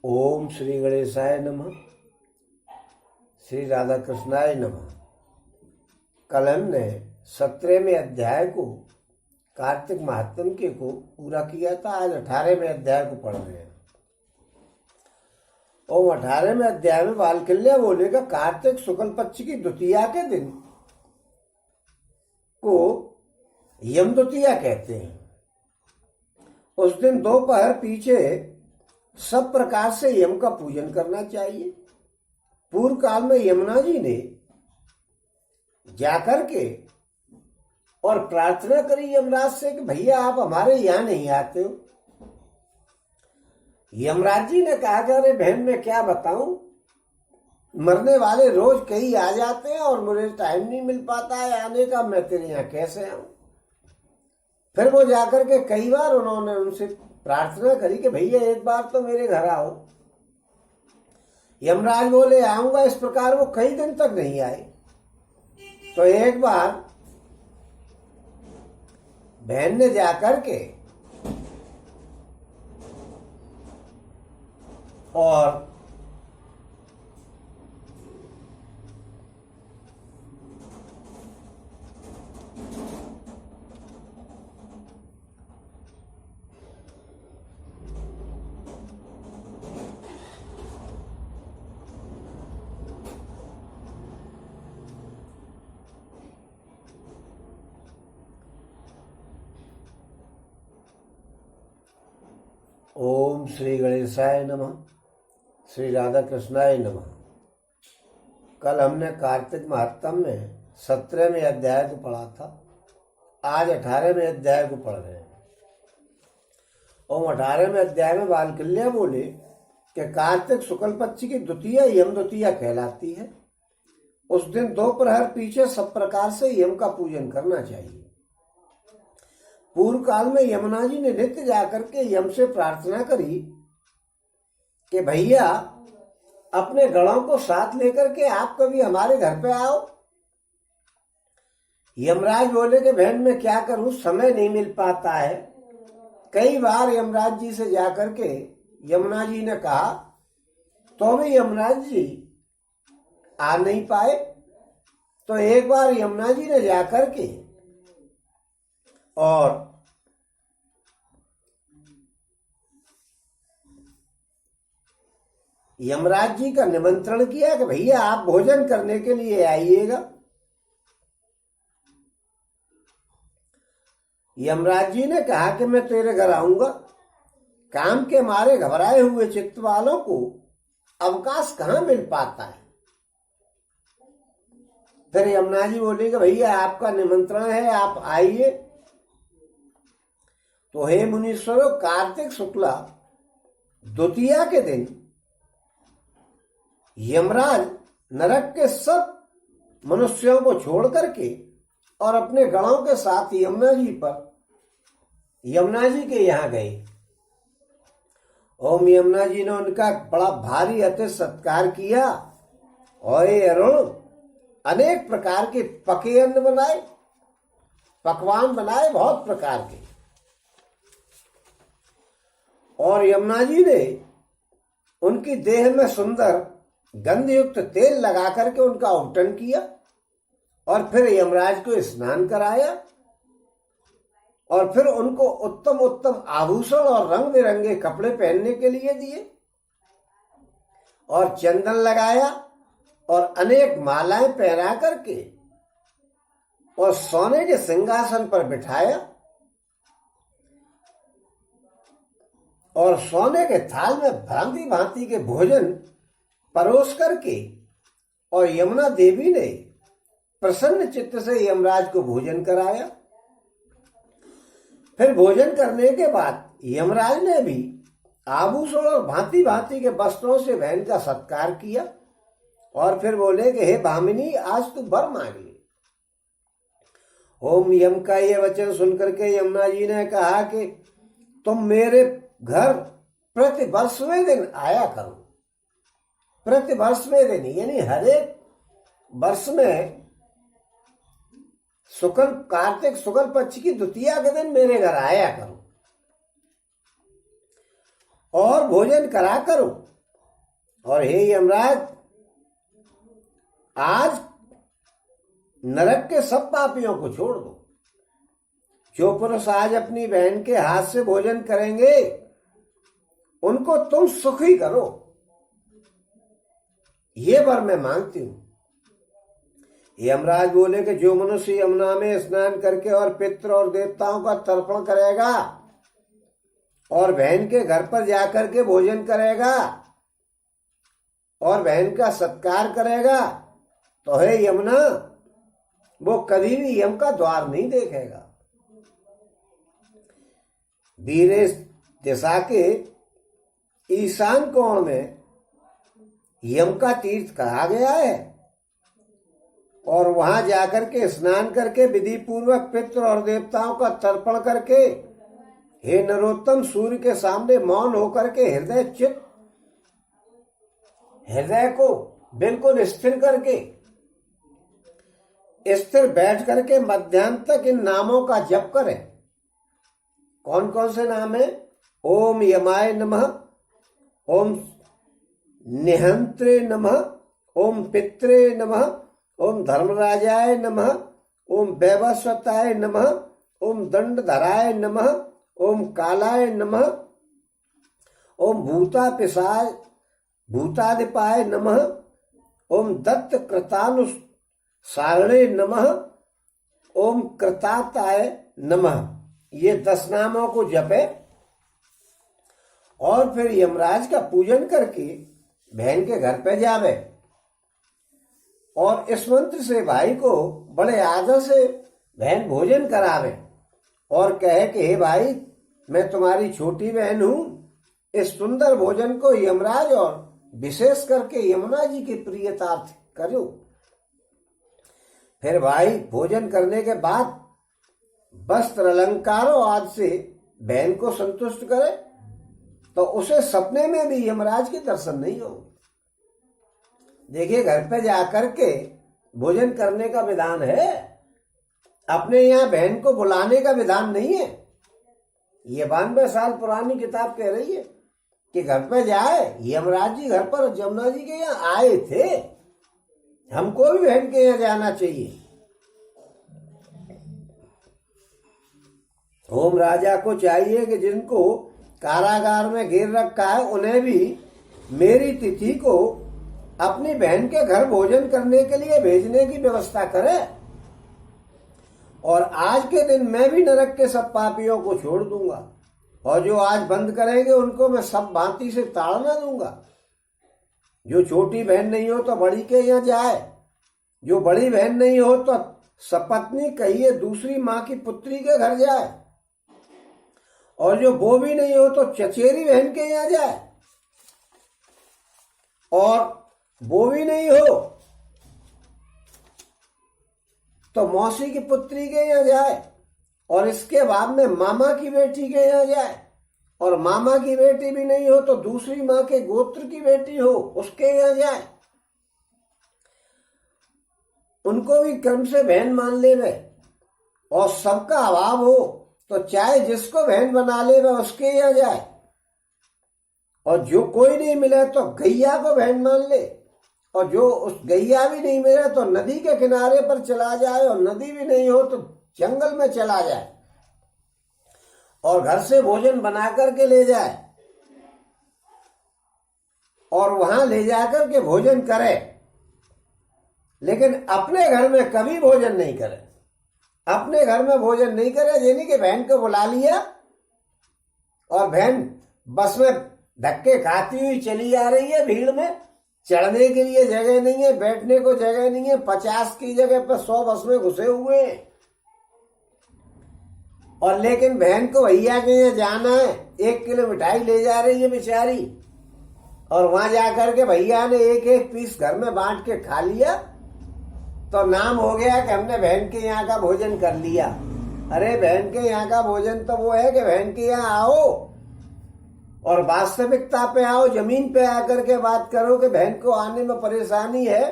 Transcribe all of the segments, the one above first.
ओम श्री गणेशाय नमः। श्री राधा कृष्णाय नमः। कल हमने 17वें अध्याय को कार्तिक महात्म के को पूरा किया था। आज 18वें अध्याय को पढ़ रहे हैं। और 18वें अध्याय में बालकल्या बोलेगा कार्तिक शुक्ल पक्ष की द्वितीया के दिन को यम द्वितीया कहते हैं। उस दिन दोपहर पीछे सब प्रकार से यम का पूजन करना चाहिए। पूर्व काल में यमुना जी ने जाकर के और प्रार्थना करी यमराज से कि भैया आप हमारे यहां नहीं आते हो। यमराज जी ने कहा कि अरे बहन मैं क्या बताऊं, मरने वाले रोज कई आ जाते हैं और मुझे टाइम नहीं मिल पाता है आने का, मैं तेरे यहां कैसे आऊं। फिर वो जाकर के कई बार उन्होंने उनसे प्रार्थना करी कि भैया एक बार तो मेरे घर आओ। यमराज बोले आऊंगा। इस प्रकार वो कई दिन तक नहीं आए। तो एक बार बहन ने जाकर के और ओम श्री गणेशाय नमः। श्री राधा कृष्णाय नमः। कल हमने कार्तिक महात्म में 17वें अध्याय को पढ़ा था। आज 18वें अध्याय को पढ़ रहे हैं। और 18वें अध्याय में बालकल्या बोले कि कार्तिक शुक्ल पक्ष की द्वितीया यम द्वितीया कहलाती है। उस दिन दोपहर पीछे सब प्रकार से यम का पूजन करना चाहिए। पूर्व काल में यमुना जी ने नित्य जाकर के यम से प्रार्थना करी कि भैया अपने गणों को साथ लेकर के आप कभी हमारे घर पे आओ। यमराज बोले कि बहन मैं क्या करूं, समय नहीं मिल पाता है। कई बार यमराज जी से जाकर के यमुना जी ने कहा तो भी यमराज जी आ नहीं पाए। तो एक बार यमुना जी ने जाकर के और यमराज जी का निमंत्रण किया कि भैया आप भोजन करने के लिए आइएगा। यमराज जी ने कहा कि मैं तेरे घर आऊंगा। काम के मारे घबराए हुए चित्त वालों को अवकाश कहां मिल पाता है। फिर यमुना जी बोले कि भैया आपका निमंत्रण है, आप आइए। तो हे मुनीश्वरों, कार्तिक शुक्ला द्वितीया के दिन यमराज नरक के सब मनुष्यों को छोड़ करके और अपने गणों के साथ यमुना जी के यहां गए। ओम यमुना जी ने उनका बड़ा भारी अतिथि सत्कार किया और ये अरुण अनेक प्रकार के पके अन्न बनाए, पकवान बनाए बहुत प्रकार के। और यमुना जी ने उनकी देह में सुंदर गंधयुक्त तेल लगा करके उनका उपटन किया और फिर यमराज को स्नान कराया और फिर उनको उत्तम उत्तम आभूषण और रंग बिरंगे कपड़े पहनने के लिए दिए और चंदन लगाया और अनेक मालाएं पहना करके और सोने के सिंहासन पर बिठाया और सोने के थाल में भांति भांति के भोजन परोस करके और यमुना देवी ने प्रसन्न चित्त से यमराज को भोजन कराया। फिर भोजन करने के बाद यमराज ने भी आभूषण और भांति भांति के वस्त्रों से बहन का सत्कार किया और फिर बोले कि हे भामिनी आज तू वर मांग ले। ओम यम का ये वचन सुनकर के यमुना जी ने कहा कि तुम मेरे घर प्रति वर्षवें दिन आया करो। प्रति वर्षवें दिन यानी हर एक वर्ष में कार्तिक शुक्ल पक्ष की द्वितीया के दिन मेरे घर आया करो और भोजन करा करो और हे यमराज, आज नरक के सब पापियों को छोड़ दो। जो पुरुष आज अपनी बहन के हाथ से भोजन करेंगे उनको तुम सुखी करो, ये वर मैं मांगती हूं। यमराज बोले कि जो मनुष्य यमुना में स्नान करके और पितृ और देवताओं का तर्पण करेगा और बहन के घर पर जाकर के भोजन करेगा और बहन का सत्कार करेगा, तो हे यमुना, वो कभी भी यम का द्वार नहीं देखेगा। वीरेश दिशा के ईशान कोण में यम का तीर्थ कहा गया है और वहां जाकर के स्नान करके विधि पूर्वक पितृ और देवताओं का तर्पण करके हे नरोत्तम, सूर्य के सामने मौन होकर के हृदय को बिल्कुल स्थिर करके स्थिर बैठ करके मध्याह्न तक इन नामों का जप करें। कौन कौन से नाम है? ओम यमाय नमः, ओम निहंत्रे नमः, ओम पित्रे नमः, ओम धर्मराजाय नमः, ओम वैवस्वताय नमः, ओम दंडधराय नमः, ओम कालाय नमः, ओम भूतादिपाय नमः, ओम दत्त कृतानुसारणे नमः, ओम कृताताय नमः। ये 10 नामों को जपे और फिर यमराज का पूजन करके बहन के घर पे जावे और इस मंत्र से भाई को बड़े आदर से बहन भोजन करावे और कहे कि हे भाई, मैं तुम्हारी छोटी बहन हूं, इस सुंदर भोजन को यमराज और विशेष करके यमुना जी की प्रियतार्थ करो। फिर भाई भोजन करने के बाद वस्त्र अलंकारों आदि से बहन को संतुष्ट करे तो उसे सपने में भी यमराज के दर्शन नहीं होंगे। देखिए, घर पे जाकर के भोजन करने का विधान है, अपने यहाँ बहन को बुलाने का विधान नहीं है। ये 92 साल पुरानी किताब कह रही है कि घर पे जाए। यमराज जी घर पर जमुना जी के यहाँ आए थे, हमको भी बहन के यहाँ जाना चाहिए। होम राजा को चाहिए कि जिनको कारागार में घेर रखा है उन्हें भी मेरी तिथि को अपनी बहन के घर भोजन करने के लिए भेजने की व्यवस्था करे और आज के दिन मैं भी नरक के सब पापियों को छोड़ दूंगा और जो आज बंद करेंगे उनको मैं सब भांति से ताड़ना दूंगा। जो छोटी बहन नहीं हो तो बड़ी के यहाँ जाए, जो बड़ी बहन नहीं हो तो सपत्नी कहिए दूसरी माँ की पुत्री के घर जाए और जो वो भी नहीं हो तो चचेरी बहन के यहाँ जाए और वो भी नहीं हो तो मौसी की पुत्री के यहाँ जाए और इसके बाद में मामा की बेटी के यहाँ जाए और मामा की बेटी भी नहीं हो तो दूसरी माँ के गोत्र की बेटी हो उसके यहाँ जाए, उनको भी क्रम से बहन मान ले वे और सबका अभाव हो तो चाहे जिसको बहन बना ले वे उसके यहाँ जाए और जो कोई नहीं मिले तो गैया को बहन मान ले और जो उस गैया भी नहीं मिले तो नदी के किनारे पर चला जाए और नदी भी नहीं हो तो जंगल में चला जाए और घर से भोजन बना करके ले जाए और वहां ले जाकर के भोजन करे, लेकिन अपने घर में कभी भोजन नहीं करे। अपने घर में भोजन नहीं करे यानी कि बहन को बुला लिया और बहन बस में धक्के खाती हुई चली जा रही है, भीड़ में चढ़ने के लिए जगह नहीं है, बैठने को जगह नहीं है, 50 की जगह पर 100 बस में घुसे हुए हैं और लेकिन बहन को भैया के यहाँ जाना है, 1 किलो मिठाई ले जा रही है बेचारी और वहां जाकर के भैया ने एक एक पीस घर में बांट के खा लिया तो नाम हो गया कि हमने बहन के यहाँ का भोजन कर लिया। अरे बहन के यहाँ का भोजन तो वो है कि बहन के यहाँ आओ और वास्तविकता पे आओ, जमीन पे आकर के बात करो कि बहन को आने में परेशानी है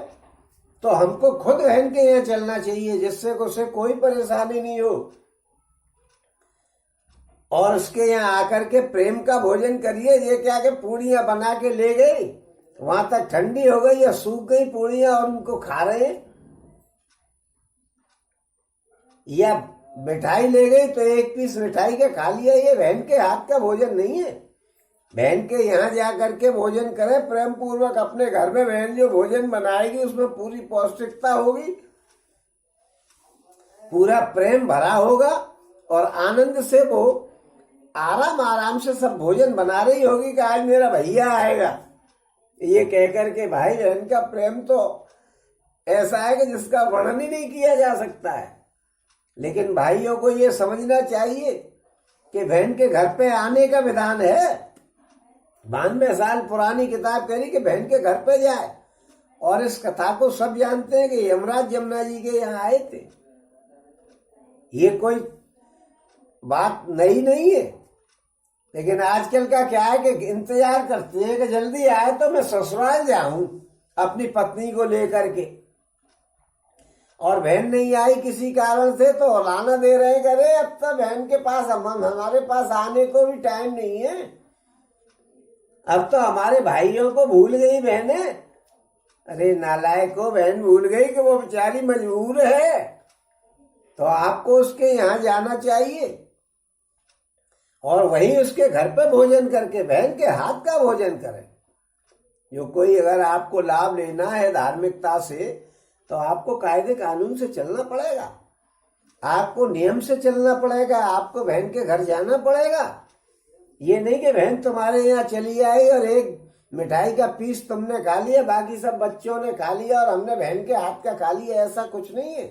तो हमको खुद बहन के यहाँ चलना चाहिए जिससे उसे कोई परेशानी नहीं हो और उसके यहाँ आकर के प्रेम का भोजन करिए। ये क्या कि पूड़ियां बना के ले गई वहां तक ठंडी हो गई या सूख गई पूड़ियां और उनको खा रहे हैं, या मिठाई ले गई तो एक पीस मिठाई का खा लिया। ये बहन के हाथ का भोजन नहीं है। बहन के यहाँ जा करके भोजन करें प्रेम पूर्वक। अपने घर में बहन जो भोजन बनाएगी उसमें पूरी पौष्टिकता होगी, पूरा प्रेम भरा होगा और आनंद से वो आराम से सब भोजन बना रही होगी कि आज मेरा भैया आएगा। ये कहकर के भाई बहन का प्रेम तो ऐसा है कि जिसका वर्णन ही नहीं किया जा सकता है। लेकिन भाइयों को ये समझना चाहिए कि बहन के घर पे आने का विधान है। 92 साल पुरानी किताब कह रही कि बहन के घर पे जाए, और इस कथा को सब जानते हैं कि यमराज यमुना जी के यहाँ आए थे। ये कोई बात नई नहीं है। लेकिन आजकल का क्या है कि इंतजार करते हैं कि जल्दी आए तो मैं ससुराल जाऊं अपनी पत्नी को लेकर के, और बहन नहीं आई किसी कारण से तो लाना दे रहे करे अब तो बहन के पास हमारे पास आने को भी टाइम नहीं है। अब तो हमारे भाइयों को भूल गई बहने। अरे नालायक को, बहन भूल गई कि वो बेचारी मजबूर है, तो आपको उसके यहाँ जाना चाहिए और वहीं उसके घर पे भोजन करके बहन के हाथ का भोजन करें। जो कोई अगर आपको लाभ लेना है धार्मिकता से तो आपको कायदे कानून से चलना पड़ेगा, आपको नियम से चलना पड़ेगा, आपको बहन के घर जाना पड़ेगा। ये नहीं कि बहन तुम्हारे यहाँ चली आई और एक मिठाई का पीस तुमने खा लिया, बाकी सब बच्चों ने खा लिया और हमने बहन के हाथ का खा लिया, ऐसा कुछ नहीं है।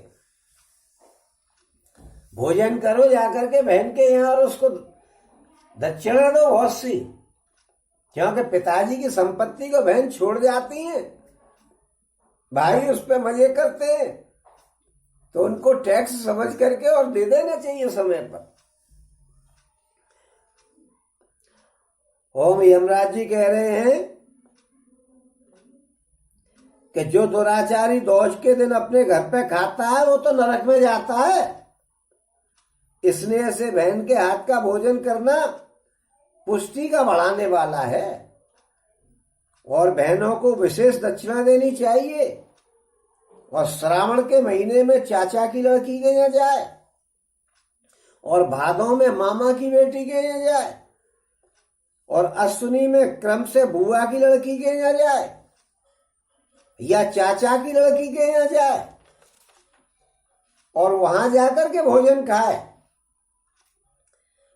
भोजन करो जाकर के बहन के यहाँ और उसको दक्षिणा दो बहुत सी, क्योंकि पिताजी की संपत्ति को बहन छोड़ जाती है, भाई उस पर मजे करते हैं, तो उनको टैक्स समझ करके और दे देना चाहिए समय पर। ओम यमराज जी कह रहे हैं कि जो दुराचारी दोष के दिन अपने घर पे खाता है वो तो नरक में जाता है। इसलिए से बहन के हाथ का भोजन करना पुष्टि का बढ़ाने वाला है और बहनों को विशेष दक्षिणा देनी चाहिए। और श्रावण के महीने में चाचा की लड़की के यहाँ जाए और भादों में मामा की बेटी के यहाँ जाए और अश्विनी में क्रम से बुआ की लड़की के यहाँ जाए या चाचा की लड़की के यहाँ जाए और वहां जाकर के भोजन खाए।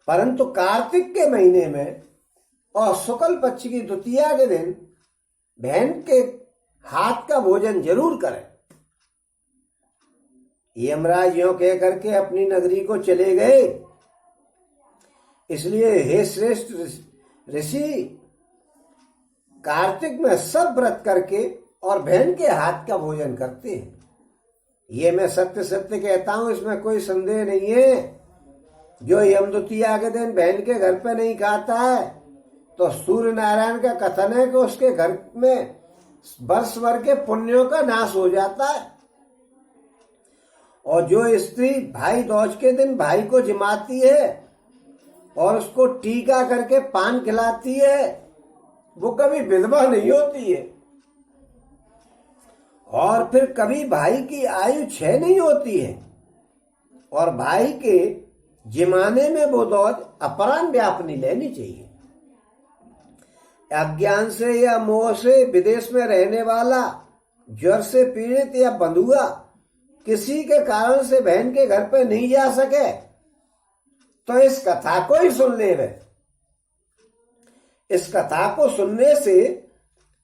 परंतु कार्तिक के महीने में और शुक्ल पक्ष की द्वितीया के दिन बहन के हाथ का भोजन जरूर करें। यमराज यों कह करके अपनी नगरी को चले गए। इसलिए हे श्रेष्ठ ऋषि, कार्तिक में सब व्रत करके और बहन के हाथ का भोजन करते हैं। ये मैं सत्य सत्य कहता हूं, इसमें कोई संदेह नहीं है। जो यमद्वितीया के दिन बहन के घर पे नहीं खाता है तो सूर्य नारायण का कथन है कि उसके घर में वर्ष भर के पुण्यों का नाश हो जाता है। और जो स्त्री भाई दूज के दिन भाई को जिमाती है और उसको टीका करके पान खिलाती है वो कभी विधवा नहीं होती है और फिर कभी भाई की आयु क्षय नहीं होती है और भाई के जिमाने में वो दौज अपरान व्यापनी लेनी चाहिए। अज्ञान से या मोह से विदेश में रहने वाला, ज्वर से पीड़ित या बंधुआ किसी के कारण से बहन के घर पे नहीं जा सके तो इस कथा को ही सुन ले वे। इस कथा को सुनने से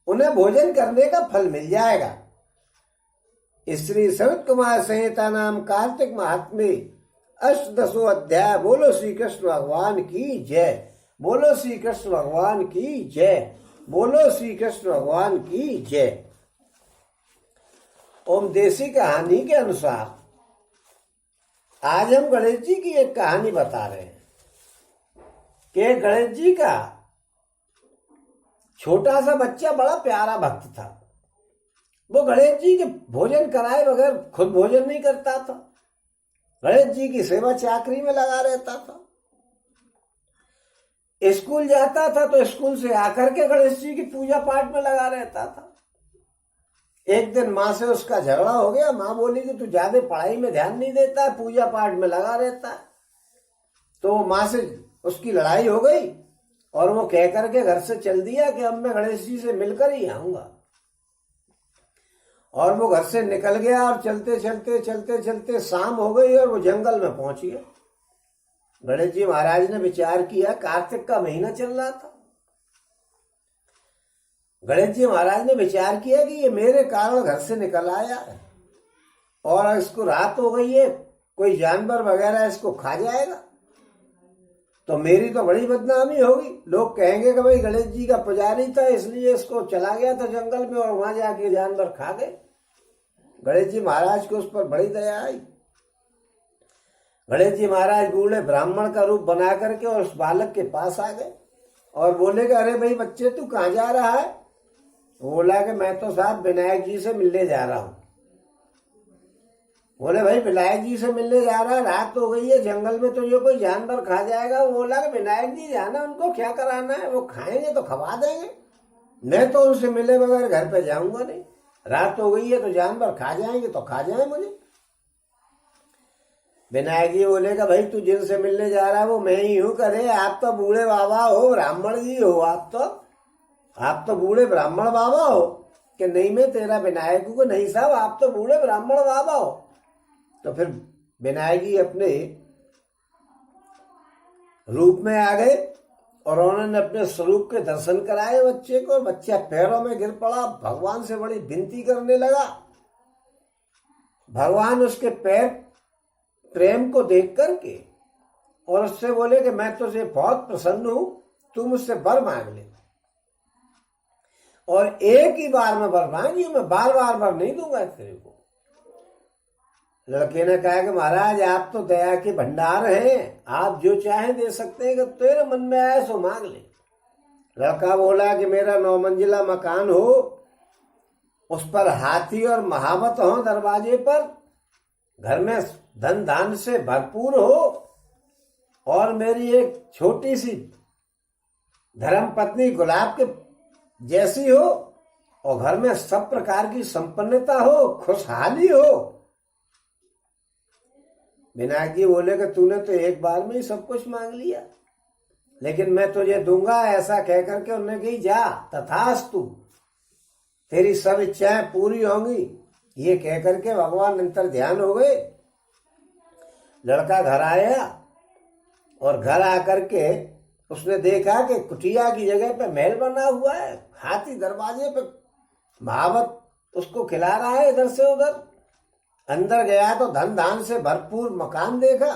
उन्हें भोजन करने का फल मिल जाएगा। श्री सनत कुमार संहिता नाम कार्तिक महात्म्य अष्टदशो अध्याय। बोलो श्री कृष्ण भगवान की जय, बोलो श्री कृष्ण भगवान की जय, बोलो श्री कृष्ण भगवान की जय। ओम देसी कहानी के अनुसार आज हम गणेश जी की एक कहानी बता रहे हैं कि गणेश जी का छोटा सा बच्चा बड़ा प्यारा भक्त था। वो गणेश जी के भोजन कराए बगैर खुद भोजन नहीं करता था, गणेश जी की सेवा चाकरी में लगा रहता था। स्कूल जाता था तो स्कूल से आकर के गणेश जी की पूजा पाठ में लगा रहता था। एक दिन माँ से उसका झगड़ा हो गया। माँ बोली कि तू ज्यादा पढ़ाई में ध्यान नहीं देता, पूजा पाठ में लगा रहता है। तो माँ से उसकी लड़ाई हो गई और वो कह करके घर से चल दिया कि अब मैं गणेश जी से मिलकर ही आऊंगा। और वो घर से निकल गया और चलते चलते चलते चलते शाम हो गई और वो जंगल में पहुंच गया। गणेश जी महाराज ने विचार किया, कार्तिक का महीना चल रहा था। गणेश जी महाराज ने विचार किया कि ये मेरे कारण घर से निकल आया है और इसको रात हो गई है, कोई जानवर वगैरह इसको खा जाएगा तो मेरी तो बड़ी बदनामी होगी। लोग कहेंगे कि भाई गणेश जी का पुजारी था इसलिए इसको चला गया था जंगल में और वहां जाके जानवर खा गए। गणेश जी महाराज को उस पर बड़ी दया आई। गणेश जी महाराज बूढ़े ब्राह्मण का रूप बना करके और उस बालक के पास आ गए और बोले कि अरे भाई बच्चे तू कहाँ जा रहा है? बोला कि मैं तो साहब विनायक जी से मिलने जा रहा हूँ। बोले भाई विनायक जी से मिलने जा रहा है, रात हो गई है, जंगल में तो ये कोई जानवर खा जाएगा। वो बोला कि विनायक जी जाना, उनको क्या कराना है, वो खाएंगे तो खवा देंगे, मैं तो उनसे मिले बगैर घर पे जाऊंगा नहीं। रात हो गई है तो जानवर खा जाएंगे तो खा जाए मुझे। विनायक जी बोले कि भाई तू जिनसे मिलने जा रहा है वो मैं ही हूँ। करे आप तो बूढ़े बाबा हो, ब्राह्मण जी हो, आप तो बूढ़े ब्राह्मण बाबा हो। कि नहीं मैं तेरा विनायक हूँ। नहीं साहब आप तो बूढ़े ब्राह्मण बाबा हो। तो फिर विनायक जी अपने रूप में आ गए और उन्होंने अपने स्वरूप के दर्शन कराए बच्चे को। बच्चा पैरों में गिर पड़ा, भगवान से बड़ी विनती करने लगा। भगवान उसके पैर प्रेम को देख करके और उससे बोले कि मैं तुझे बहुत प्रसन्न हूं, तू मुझसे वर मांग ले। और एक ही बार में वर मांगी, मैं बार बार वर नहीं दूंगा तेरे को। लड़के ने कहा कि महाराज आप तो दया के भंडार हैं, आप जो चाहें दे सकते हैं, कि तेरे मन में आए सो मांग ले। लड़का बोला कि मेरा 9 मंजिला मकान हो, उस पर हाथी और महावत हो दरवाजे पर, घर में धन धान से भरपूर हो और मेरी एक छोटी सी धर्म पत्नी गुलाब के जैसी हो और घर में सब प्रकार की संपन्नता हो, खुशहाली हो। विनायक जी बोले कि तूने तो एक बार में ही सब कुछ मांग लिया, लेकिन मैं तुझे दूंगा। ऐसा कह करके उन्होंने कही जा तथास्तु, तेरी सब इच्छाएं पूरी होंगी। ये कह करके भगवान अंतर ध्यान हो गए। लड़का घर आया और घर आकर के उसने देखा कि कुटिया की जगह पे महल बना हुआ है, हाथी दरवाजे पे महावत उसको खिला रहा है इधर से उधर। अंदर गया तो धन धान से भरपूर मकान देखा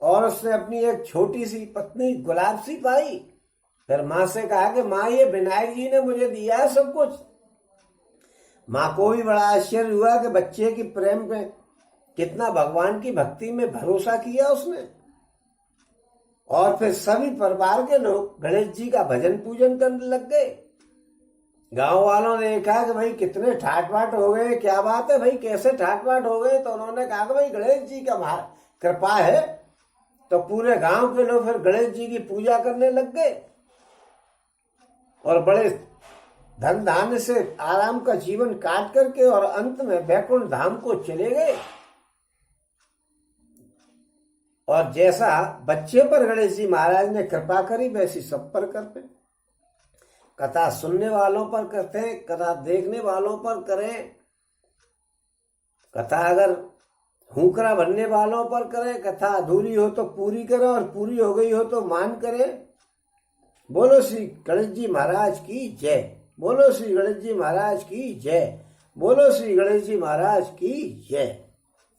और उसने अपनी एक छोटी सी पत्नी गुलाब सी पाई। फिर माँ से कहा कि माँ ये विनायक जी ने मुझे दिया है सब कुछ। माँ को भी बड़ा आश्चर्य हुआ कि बच्चे की प्रेम पे कितना भगवान की भक्ति में भरोसा किया उसने। और फिर सभी परिवार के लोग गणेश जी का भजन पूजन करने लग गए। गांव वालों ने देखा कि भाई कितने ठाट बाट हो गए, क्या बात है भाई, कैसे ठाट बाट हो गए। तो उन्होंने कहा कि भाई गणेश जी का कृपा है। तो पूरे गांव के लोग फिर गणेश जी की पूजा करने लग गए और बड़े धन धान्य से आराम का जीवन काट करके और अंत में वैकुंठ धाम को चले गए। और जैसा बच्चे पर गणेश जी महाराज ने कृपा करी वैसी सब पर करते। कथा सुनने वालों पर करते हैं, कथा देखने वालों पर करें। कथा अगर हुंकरा भरने वालों पर करें, कथा अधूरी हो तो पूरी करें और पूरी हो गई हो तो मान करें। बोलो श्री गणेश जी महाराज की जय। बोलो श्री गणेश जी महाराज की जय। बोलो श्री गणेश जी महाराज की जय।